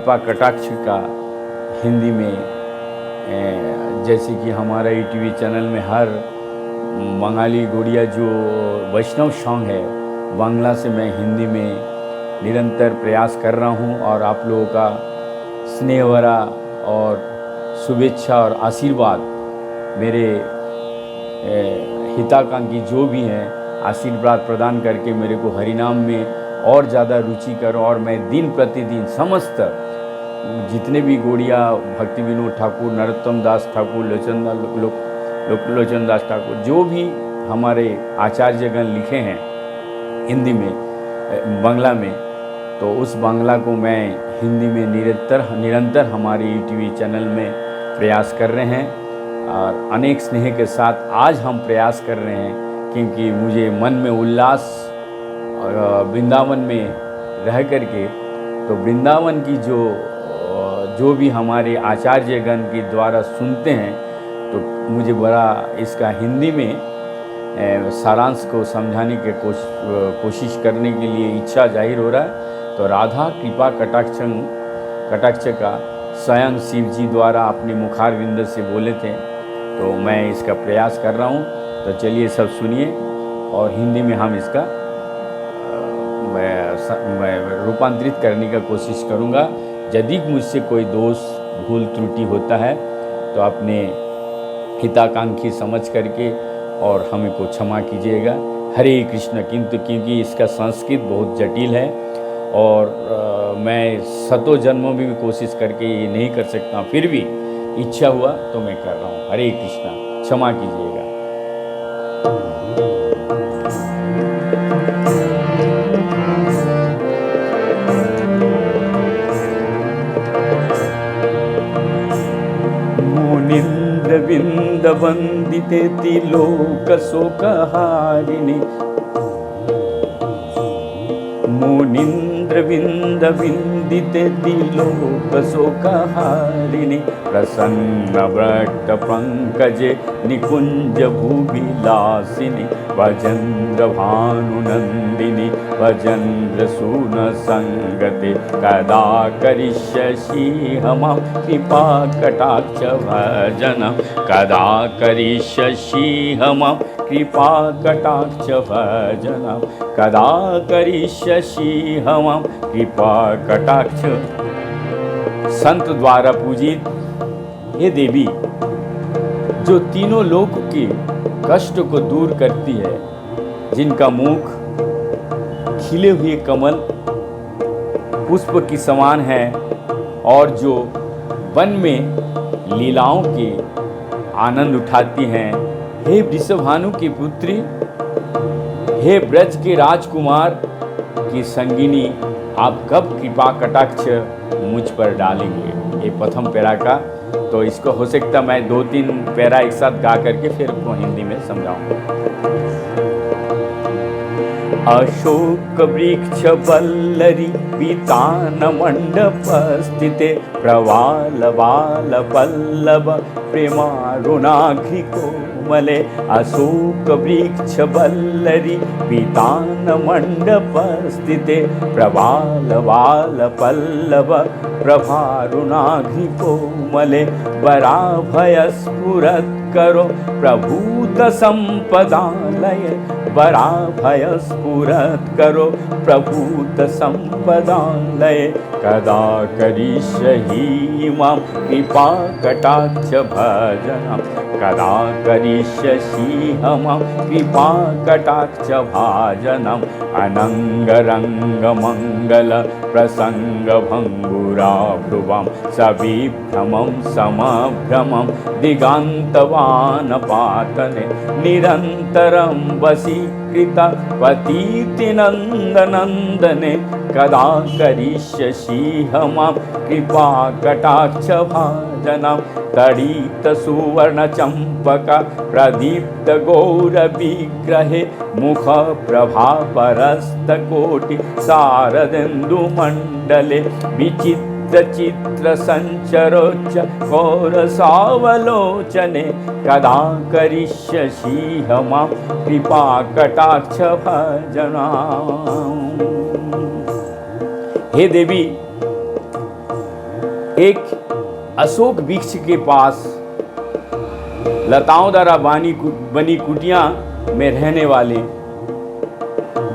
कृपा कटाक्ष का हिंदी में जैसे कि हमारा ईटीवी चैनल में हर बंगाली गोड़िया जो वैष्णव सॉन्ग है बांग्ला से मैं हिंदी में निरंतर प्रयास कर रहा हूं और आप लोगों का स्नेह भरा और शुभेच्छा और आशीर्वाद मेरे हिताकांक्षी जो भी हैं आशीर्वाद प्रदान करके मेरे को हरिनाम में और ज़्यादा रुचि करो और मैं दिन प्रतिदिन समस्त जितने भी गोड़िया भक्ति विनोद ठाकुर, नरोत्तम दास ठाकुर, लोचन दास ठाकुर जो भी हमारे आचार्यगण लिखे हैं हिंदी में बांग्ला में, तो उस बांग्ला को मैं हिंदी में निरंतर हमारे ईटीवी चैनल में प्रयास कर रहे हैं और अनेक स्नेह के साथ आज हम प्रयास कर रहे हैं क्योंकि मुझे मन में उल्लास वृंदावन में रह करके तो वृंदावन की जो भी हमारे आचार्यगण के द्वारा सुनते हैं तो मुझे बड़ा इसका हिंदी में सारांश को समझाने के कोशिश करने के लिए इच्छा जाहिर हो रहा है। तो राधा कृपा कटाक्ष का स्वयं शिव जी द्वारा अपने मुखारविंद से बोले थे, तो मैं इसका प्रयास कर रहा हूँ। तो चलिए सब सुनिए और हिंदी में हम इसका मैं रूपांतरित करने का कोशिश करूँगा। यदि मुझसे कोई दोष भूल त्रुटि होता है तो अपने हिताकांक्षी समझ करके और हमें को क्षमा कीजिएगा। हरे कृष्ण। किंतु क्योंकि इसका संस्कृत बहुत जटिल है और मैं शतों जन्मों में भी कोशिश करके ये नहीं कर सकता, फिर भी इच्छा हुआ तो मैं कर रहा हूँ। हरे कृष्णा, क्षमा कीजिएगा। मुनीन्द्र विंद वंदिते तिलोक शोकहारिणी, मुनीन्द्र विंद विंदिते तिलोक शोकहारिणी, प्रसन्न वृट्ट पंकजे निकुंज भूविलासिनी, भजेन्द्र भानुनंदिनी भजेन्द्र सून संगते, कदा करिष्यसि हमां कृपा कटाक्ष भजनम्, कदा करिष्यसि हमां कृपा कटाक्ष भजनम्, कदा करिष्यसि हमां कृपा कटाक्ष। संत द्वारा पूजित हे देवी, जो तीनों लोक के कष्ट को दूर करती है, जिनका मुख खिले हुए कमल पुष्प की समान है और जो वन में लीलाओं के आनंद उठाती हैं, हे वृषभानु की पुत्री, हे ब्रज के राजकुमार की संगिनी, आप कब कृपा कटाक्ष मुझ पर डालेंगे। ये प्रथम पैरा का, तो इसको हो सकता मैं 2-3 पैरा एक साथ गा करके फिर को हिंदी में समझाऊं। अशोक वृक्ष वल्लरी पीतान मंडप स्थिते, प्रवाल बाल पल्लव प्रेमारुणाघ्रि कोमले, अशोक वृक्ष वल्लरी पीतान मंडप स्थिते, प्रवाल बाल पल्लव प्रभारुणाघ्रि कोमले, वराभय स्फुरत् करो प्रभूत संपदालय, वराभय स्फुरत् करो प्रभूत संपदालय, कदा करिष्यसि मां कृपा कटाक्ष भजनम्, कदा करिष्यसि हमां कृपा कटाक्ष भाजनम्, अनंगरंग मंगल प्रसंग भंगुरा भ्रुवं, सविभ्रमं समभ्रमं दिगान्तवान पातने, निरन्तरं वशीकृत पतीति नन्दनन्दने, कदा करिष्यसि हमां कृपा कटाक्ष भाजनम्, तडित सुवर्ण चंपक प्रदीप्त गौर विग्रहे, मुख प्रभा परस्त कोटि शारदेन्दु मंडले, विचित्र चित्र संचरोच्च घोर सावलोचने, कदा करिष्यसि हमां कृपा कटाक्ष भजनम्। हे देवी, एक अशोक वृक्ष के पास लताओं द्वारा बनी कुटिया में रहने वाले,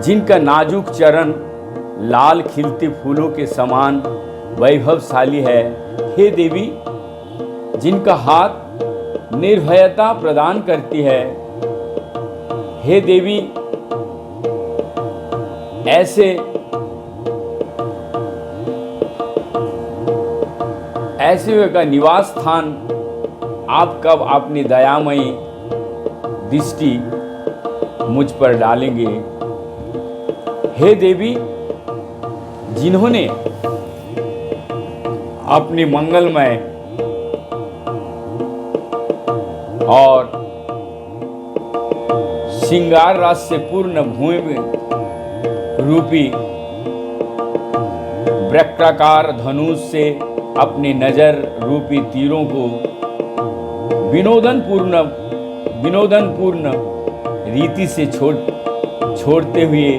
जिनका नाजुक चरण लाल खिलते फूलों के समान वैभवशाली है, हे देवी, जिनका हाथ निर्भयता प्रदान करती है, हे देवी, ऐसे का निवास स्थान आप कब अपनी दयामयी दृष्टि मुझ पर डालेंगे। हे देवी, जिन्होंने अपने मंगलमय और श्रृंगार रस से पूर्ण भूमि रूपी वृक्राकार धनुष से अपने नजर रूपी तीरों को विनोदनपूर्ण रीति से छोड़ते हुए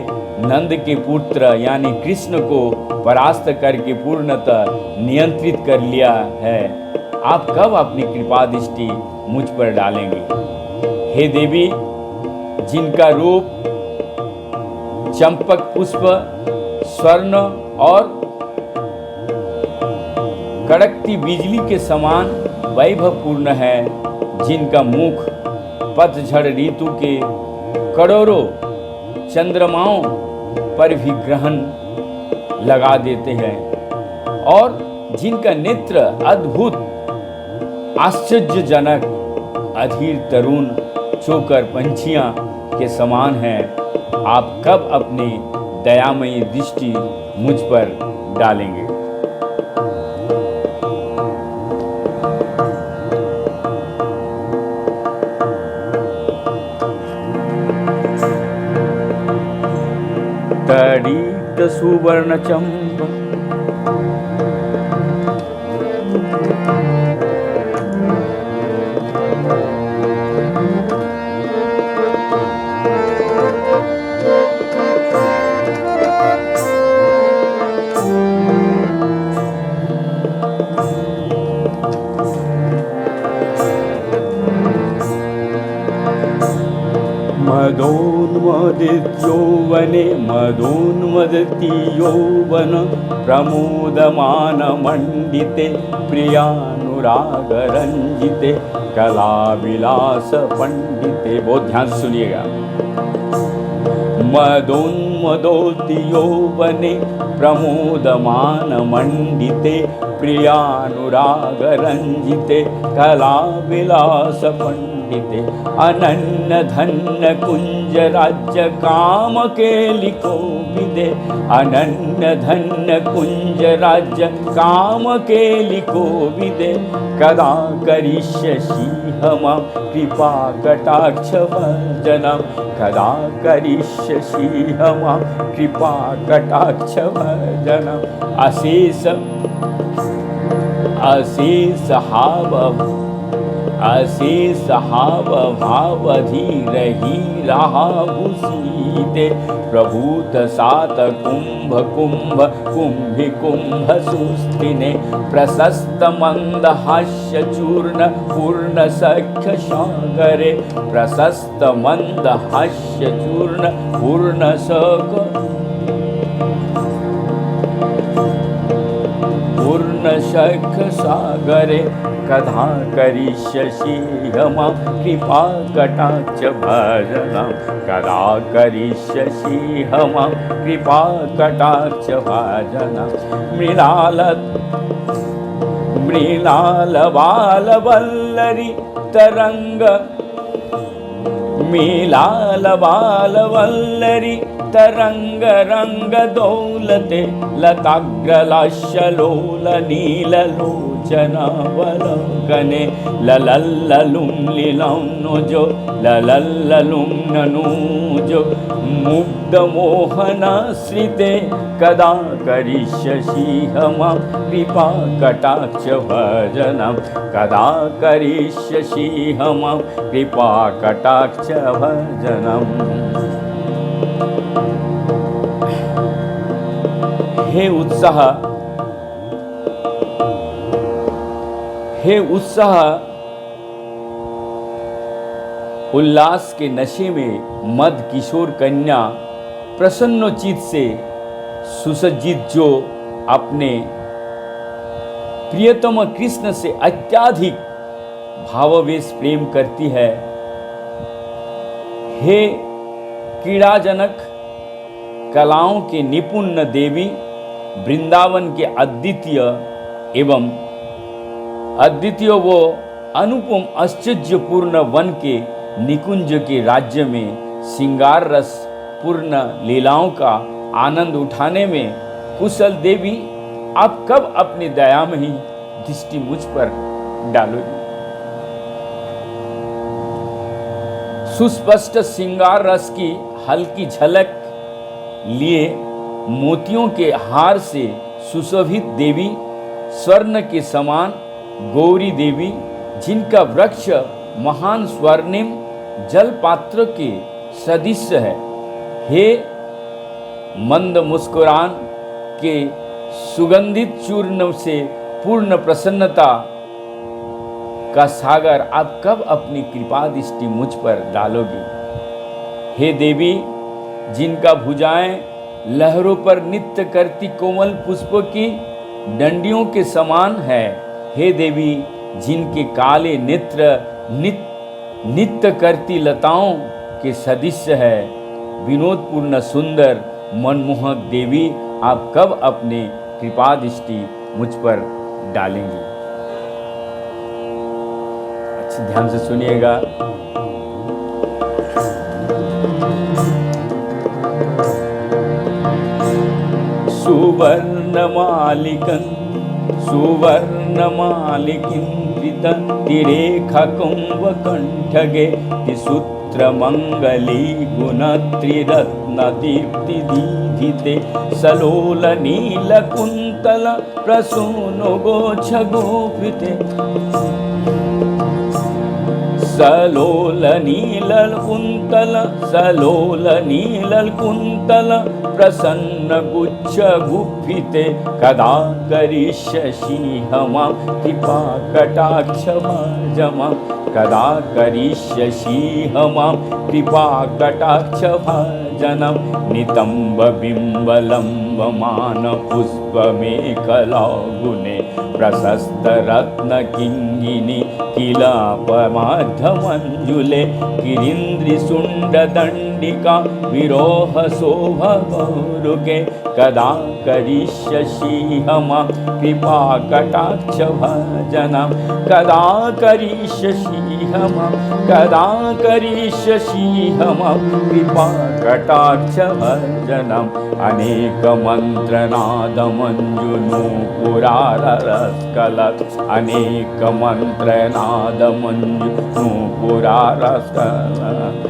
नंद के पुत्र यानी कृष्ण को परास्त करके पूर्णतः नियंत्रित कर लिया है। आप कब अपनी कृपा दृष्टि मुझ पर डालेंगे। हे देवी, जिनका रूप चंपक पुष्प, स्वर्ण और कड़कती बिजली के समान वैभवपूर्ण है, जिनका मुख पतझड़ ऋतु के करोड़ों चंद्रमाओं पर भी ग्रहण लगा देते हैं, और जिनका नेत्र अद्भुत आश्चर्यजनक अधीर तरुण चोकर पंछियां के समान है। आप कब अपनी दयामयी दृष्टि मुझ पर डालेंगे। तड़ित सुवर्ण चंप मदोन्मदति यौवन प्रमोदमान मंडिते प्रियानुरागरंजिते कला विलास पंडिते। बहुत ध्यान से सुनिएगा। मदोन्मदोति यौवने प्रमोदमान मंडिते प्रियानुरागरंजिते कला विलास पंडिते अनन्य धन्य कुंज राज्य काम के लिखो विदे। अनन्य धन्य कुंज राज्य काम के लिखो विदे। कदा करिष्यसि हम कृपा कटाक्ष भजनम। कदा करिष्यसि हम कृपा कटाक्ष भजनम। अशेष हाव भावधीरही राहुसीते। प्रभूत सात कुंभ कुंभ सुस्तिने। प्रशस्त मंद हास्य चूर्ण पूर्ण सख्य सागरे। प्रशस्त मंद हास्य चूर्ण पूर्ण सख्य सागरे। कदा करिष्यसि हम कृपा कटाक्ष भजनम। कदा करिष्यसि हम कृपा कटाक्ष भजनम। मृणाल बाल वल्लरी तरंग। मीलाल बाल वल्लरी तरंग रंग दौलते। लताग्रलाशलोल नीललोचनावलोकने। ललल्ललुं लीलं नुजो ललल्ललुं ननुजो। मुग्धमोहनाश्रिते कदा करिष्यसि हम कृपा कटाक्ष भजनम। कदा करिष्यसि हम कृपा कटाक्ष भजनम। हे उत्साह हे उत्साह उल्लास के नशे में मद किशोर कन्या प्रसन्नचित से सुसज्जित, जो अपने प्रियतम कृष्ण से अत्यधिक भावावेश प्रेम करती है। हे क्रीड़ाजनक कलाओं के निपुण देवी, वृंदावन के अद्वितीय वो अनुपम आश्चर्यपूर्ण वन के निकुंज के राज्य में श्रृंगार रस पूर्ण लीलाओं का आनंद उठाने में कुशल देवी, आप कब अपनी दयामयी दृष्टि मुझ पर डालोगी। सुस्पष्ट श्रृंगार रस की हल्की झलक लिए मोतियों के हार से सुशोभित देवी, स्वर्ण के समान गौरी देवी, जिनका वृक्ष महान स्वर्णिम जलपात्र के सदृश है। हे मंद मुस्कुरान के सुगंधित चूर्ण से पूर्ण प्रसन्नता का सागर, आप कब अपनी कृपा दृष्टि मुझ पर डालोगी। हे देवी, जिनका भुजाएं लहरों पर नृत्य करती कोमल पुष्पों की डंडियों के समान है। हे देवी, जिनके काले नेत्र नृत्य करती लताओं के सदृश है। विनोदपूर्ण सुंदर मनमोहक देवी, आप कब अपने कृपा दृष्टि मुझ पर डालेंगी। अच्छे ध्यान से सुनिएगा। सुवर्ण मालिकं तिरेखा कुंभ कंठगे तिसूत्र मंगली गुणत्रिरत्न दीप्ति दीधिते सलोल नील कुंतल प्रसूनो गोछ गोपिते सलोल नील कुंतल प्रसन्न गुच्छ गुप्फिते कदा करिष्यसि मां कृपा कटाक्ष भाजमां कदा करिष्यसि मां कृपा कटाक्ष भाजनं नितंब बिंबलंबमान पुष्पमेखला गुणे प्रशस्त रत्न किंगिनी किलापमाध्यमंजुले किरीन्द्रि शुंड दंडिका विरोह शोभा गौरुके कदा करिष्यसि मां कृपा कटाक्ष भजनं कदा करिष्यसि मां कृपा कटाक्ष भजनं अनेक मंत्रनाद मंजुनूपुरारस्कलत् अनेक मंत्रनाद मंजुनूपुरारस्कलत्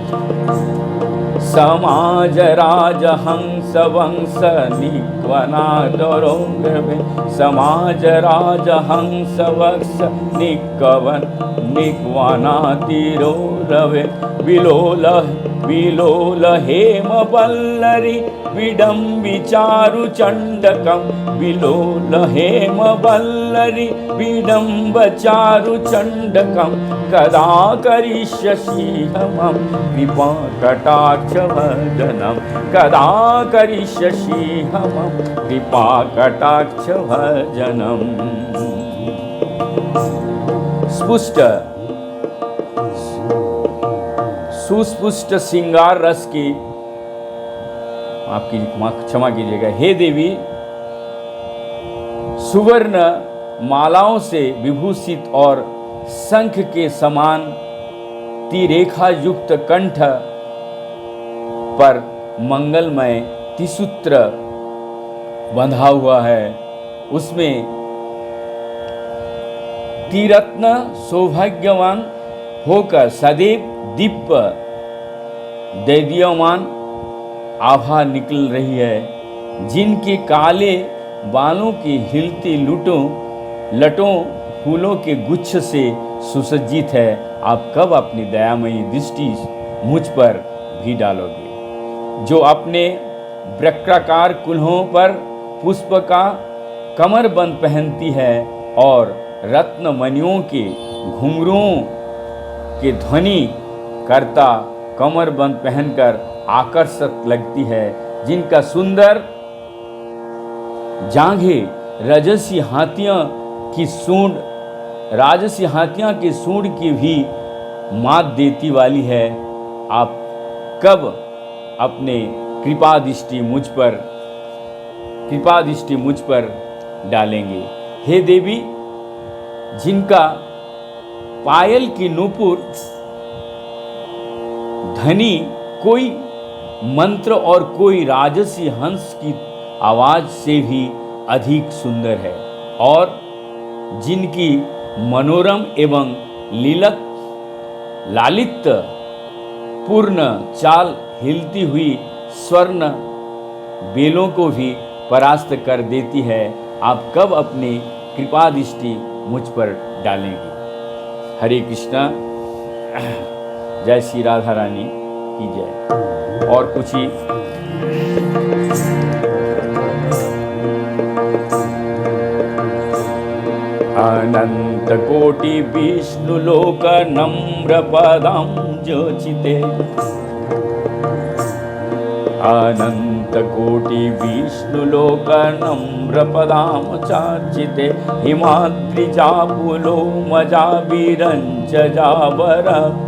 समाज राज हंस वंश निक्वनादरो रवे समाज राज हंस वंश निक्वनातिरो रवे विलोल हेम बल्लरी विडम्बि चारु चंडकं विलोल हेम बल्लरी विडम्ब चारु चंडकं कदा करिष्यसि मां कृपा कटाक्ष भजनं कदा करिष्यसि मां कृपा कटाक्ष भजनं। सुस्पुष्ट श्रृंगार रस की आपकी क्षमा कीजिएगा। हे देवी, सुवर्ण मालाओं से विभूषित और शंख के समान तिरेखा युक्त कंठ पर मंगलमय त्रिसूत्र बंधा हुआ है। उसमें त्रिरत्न सौभाग्यवान होकर सदैव दीप्य दैदीयमान आभा निकल रही है, जिनके काले बालों की हिलती लटों फूलों के गुच्छ से सुसज्जित है। आप कब अपनी दयामयी दृष्टि मुझ पर भी डालोगे, जो अपने वृक्राकार कुल्हों पर पुष्प का कमरबंद पहनती है और रत्न मणियों के घुंघरुओं के ध्वनि करता कमरबंद पहनकर आकर्षक लगती है, जिनका सुंदर जांघें राजसी हाथियां की सूंड की भी मात देती वाली है। आप कब अपने कृपा दृष्टि मुझ पर डालेंगे? हे देवी, जिनका पायल की नूपुर ध्वनि कोई मंत्र और कोई राजसी हंस की आवाज से भी अधिक सुंदर है, और जिनकी मनोरम एवं लालित पूर्ण चाल हिलती हुई स्वर्ण बेलों को भी परास्त कर देती है, आप कब अपनी कृपा दृष्टि मुझ पर डालेंगे? हरे कृष्णा। जय श्री राधा रानी की जय। और कुछ ही अनंत कोटि विष्णु लोक नम्र पदम जोचिते, अनंत कोटि विष्णु लोक नम्र पदाम चाचिते, हिमाद्रिजापुलो मजा विरंच जावर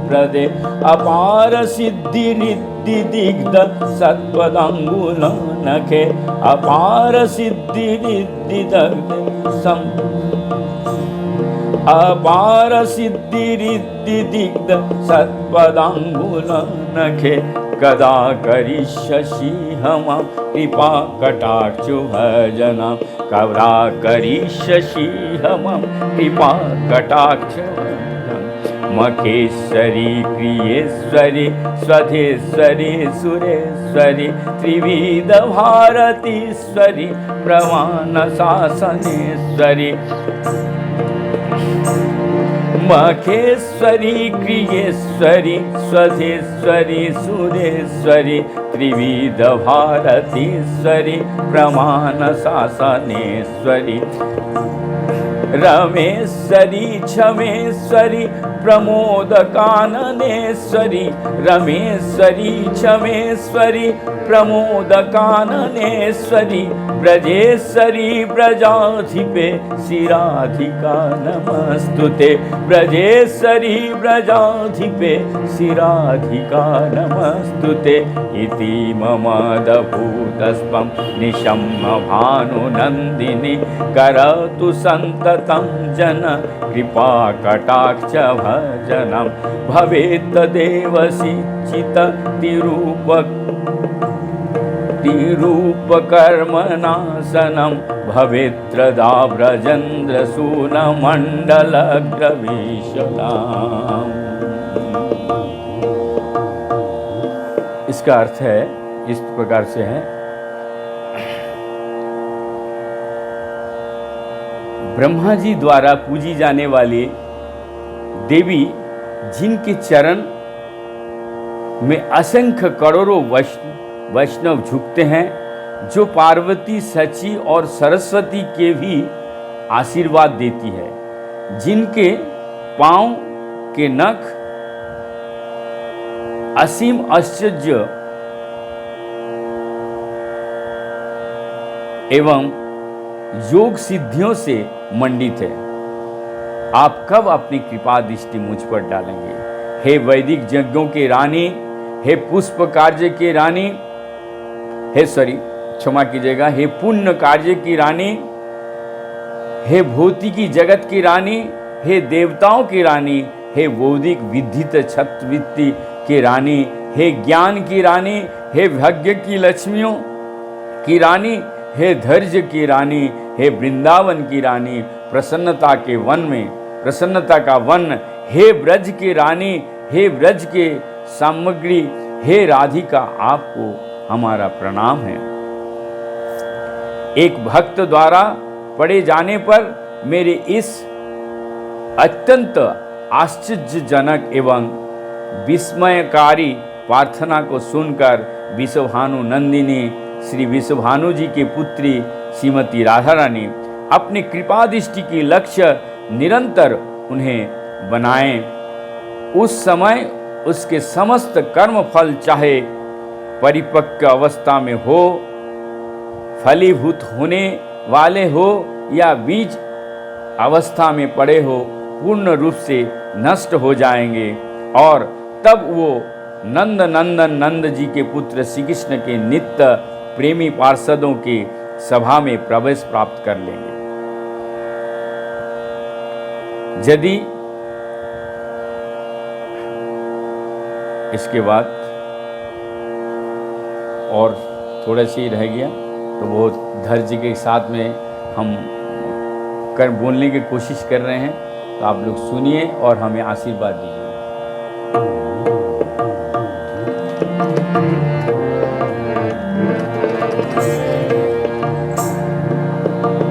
प्रदे, अपार सिद्धि रिद्धि दिग्ध सत्पदंगुल नखे, अपार सिद्धि रिद्धि अपार सिद्धि रिद्धि दिग्ध सत्पदांगुल नखे, कदा करिष्यसि हम कृपा कटाक्ष भजनम, कदा करिष्यसि हम कृपा कटाक्ष भजनम, मखेश्वरी क्रियेश्वरी स्वधेश्वरी सुरेश्वरी, त्रिविध भारतीश्वरी प्रमाण शासनेश्वरी, मखेश्वरी क्रियेश्वरी स्वधेश्वरी सुरेश्वरी, त्रिविध भारतीश्वरी प्रमाण शासनेश्वरी, रमेश्वरी क्षमेश्वरी प्रमोद काननेश्वरी, रमेश्वरी क्षमेश्वरी प्रमोद काननेश्वरी, ब्रजेश्वरी ब्रजाधिपे शिराधिका नमस्तुते, ब्रजेश्वरी ब्रजाधिपे शिराधिका नमस्तुते, इति ममदभूतस्त्वं निशम्य भानुनन्दिनी, करतु सन्ततं जन कृपा कटाक्ष भजनम, भवेत् देवसिचित तिरूपकर्मनाशनम, भवेत्रदा ब्रजेन्द्रसून मंडलग्रवीशलाम। इसका अर्थ है, इस प्रकार से है, ब्रह्मा जी द्वारा पूजी जाने वाले देवी, जिनके चरण में असंख्य करोड़ों वैष्णव झुकते हैं, जो पार्वती, सची और सरस्वती के भी आशीर्वाद देती है, जिनके पांव के नख असीम आश्चर्य एवं योग सिद्धियों से मंडित है, आप कब अपनी कृपा दृष्टि मुझ पर डालेंगे? हे वैदिक यज्ञों के रानी, हे पुष्प कार्य के रानी, क्षमा कीजिएगा, हे पुण्य कार्य की रानी, हे भौतिकी जगत की रानी, हे देवताओं की रानी, हे बौद्धिक विद्धित छत्रवृत्ति की रानी, हे ज्ञान की रानी, हे भाग्य की लक्ष्मियों की रानी, हे धैर्य की रानी, हे वृंदावन की रानी, प्रसन्नता का वन, हे ब्रज की रानी, हे ब्रज के सामग्री, हे राधिका, आपको हमारा प्रणाम है। एक भक्त द्वारा पढ़े जाने पर मेरे इस अत्यंत आश्चर्यजनक एवं विस्मयकारी प्रार्थना को सुनकर विश्वभानु नंदिनी श्री विश्वभानु जी की पुत्री श्रीमती राधा रानी अपनी कृपा दृष्टि की लक्ष्य निरंतर उन्हें बनाएं। उस समय उसके समस्त कर्म फल चाहे परिपक्व अवस्था में हो, फलीभूत होने वाले हो या बीज अवस्था में पड़े हो, पूर्ण रूप से नष्ट हो जाएंगे और तब वो नंद नंदन नंद जी के पुत्र श्री कृष्ण के नित्य प्रेमी पार्षदों की सभा में प्रवेश प्राप्त कर लेंगे। यदि इसके बाद और थोड़ा सी रह गया तो वो धैर्य के साथ में हम बोलने की कोशिश कर रहे हैं, तो आप लोग सुनिए और हमें आशीर्वाद दीजिए।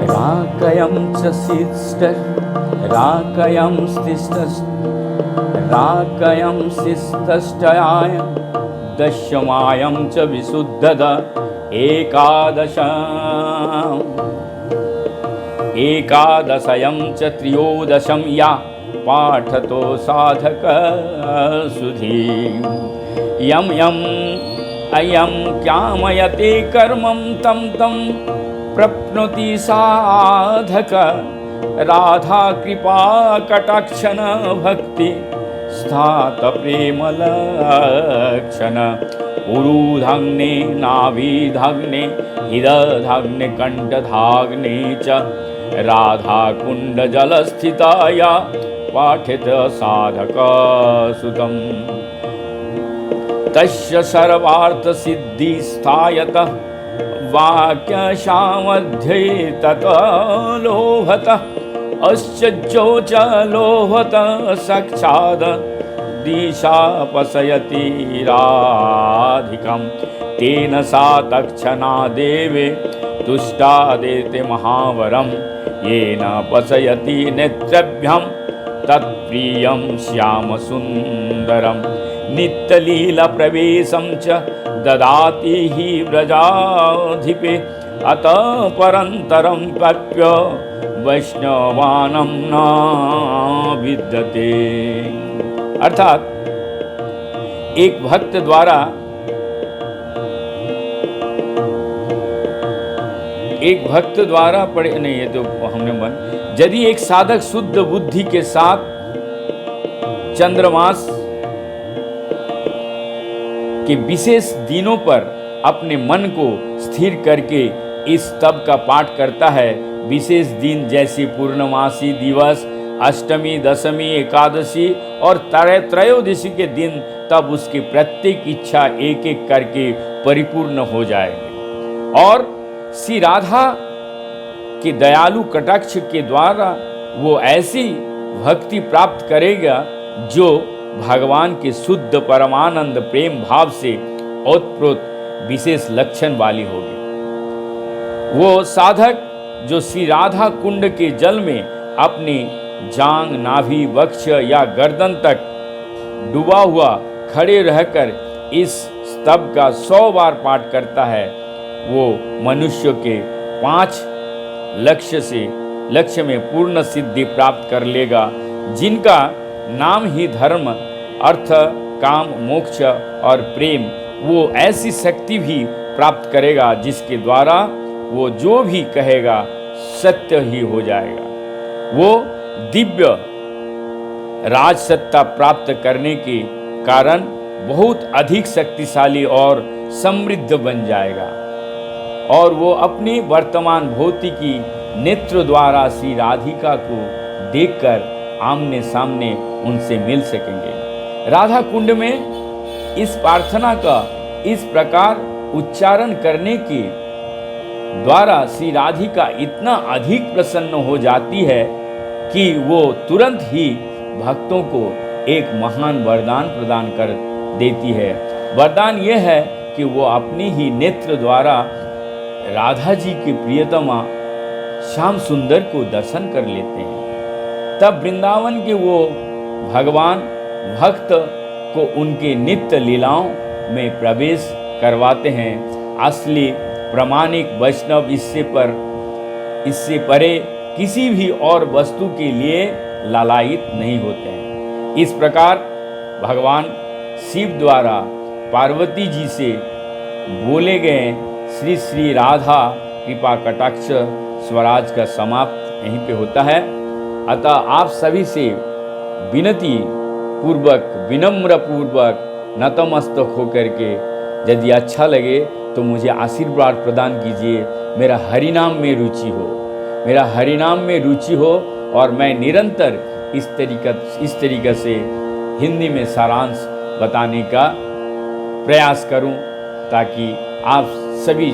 राकयं च शिष्टः राकयं शिष्टश्चयाय दशमायं च विशुद्धद एकादशयं च त्रयोदशं या पाठतो साधक सुधी यम यम अयं क्यामयते कर्मं तं तं प्रप्नोति साधक राधा कृपा कटाक्षण भक्ति स्थात प्रेम लक्षण उरुधाग्ने नाभिधाग्ने हृदधाग्ने कंठधाग्ने च राधा कुंड जल स्थिताया पाठित साधक सुतम तस्य सर्वार्थ सिद्धि स्थायत वाक्य सामध्य तत लोभत अश्चो च लोभत साक्षाद दिशा पशयति राधिकं तेन सा तक्षणा देवे तुष्टा देते महावरम येन पशयति नेत्रभ्यं तत्प्रियं श्याम सुंदरम नित्यलीला प्रवेशं च ददाति हि व्रजाधिपे अत परंतरं प्राप्य वैष्णवानं न विद्यते। अर्थात एक भक्त द्वारा पढ़े नहीं, ये तो हमने मन यदि एक साधक शुद्ध बुद्धि के साथ चंद्रमास के विशेष दिनों पर अपने मन को स्थिर करके इस तप का पाठ करता है, विशेष दिन जैसे पूर्णमासी दिवस, अष्टमी, दशमी, एकादशी और त्रयोदशी के दिन, तब उसकी प्रत्येक इच्छा एक एक करके परिपूर्ण हो जाएगी और श्री राधा के दयालु कटाक्ष के द्वारा वो ऐसी भक्ति प्राप्त करेगा जो भगवान के शुद्ध परमानंद प्रेम भाव से ओतप्रोत विशेष लक्षण वाली होगी। वो साधक जो श्री राधा कुंड के जल में अपनी जांग, नाभि, वक्ष या गर्दन तक डूबा हुआ खड़े रहकर इस स्तव का 100 बार पाठ करता है, वो मनुष्य के 5 लक्ष्य में पूर्ण सिद्धि प्राप्त कर लेगा, जिनका नाम ही धर्म, अर्थ, काम, मोक्ष और प्रेम। वो ऐसी शक्ति भी प्राप्त करेगा जिसके द्वारा वो जो भी कहेगा सत्य ही हो जाएगा। वो दिव्य राज सत्ता प्राप्त करने के कारण बहुत अधिक शक्तिशाली और समृद्ध बन जाएगा और वो अपनी वर्तमान भौतिकी नेत्र द्वारा श्री राधिका को देखकर आमने सामने उनसे मिल सकेंगे। राधा कुंड में इस प्रार्थना का इस प्रकार उच्चारण करने के द्वारा श्री राधिका इतना अधिक प्रसन्न हो जाती है कि वो तुरंत ही भक्तों को एक महान वरदान प्रदान कर देती है। वरदान यह है कि वो अपनी ही नेत्र द्वारा राधा जी के प्रियतमा श्याम सुंदर को दर्शन कर लेते हैं। तब वृंदावन के वो भगवान भक्त को उनके नित्य लीलाओं में प्रवेश करवाते हैं। असली प्रामाणिक वैष्णव इससे परे किसी भी और वस्तु के लिए लालायित नहीं होते हैं। इस प्रकार भगवान शिव द्वारा पार्वती जी से बोले गए श्री श्री राधा कृपा कटाक्ष स्वराज का समाप्त यहीं पे होता है। अतः आप सभी से विनती पूर्वक, विनम्र पूर्वक नतमस्तक होकर के यदि अच्छा लगे तो मुझे आशीर्वाद प्रदान कीजिए। मेरा हरिनाम में रुचि हो, मेरा हरिनाम में रुचि हो और मैं निरंतर इस तरीक़े से हिंदी में सारांश बताने का प्रयास करूं, ताकि आप सभी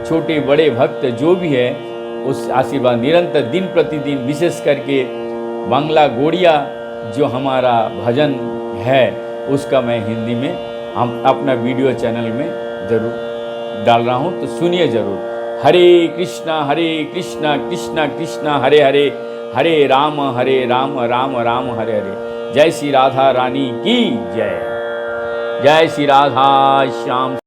छोटे बड़े भक्त जो भी है उस आशीर्वाद निरंतर दिन प्रतिदिन, विशेष करके बांग्ला गोड़िया जो हमारा भजन है उसका मैं हिंदी में हम अपना वीडियो चैनल में ज़रूर डाल रहा हूँ, तो सुनिए ज़रूर। हरे कृष्णा कृष्णा कृष्णा हरे हरे, हरे राम राम राम हरे हरे। जय श्री राधा रानी की जय। जय श्री राधा श्याम।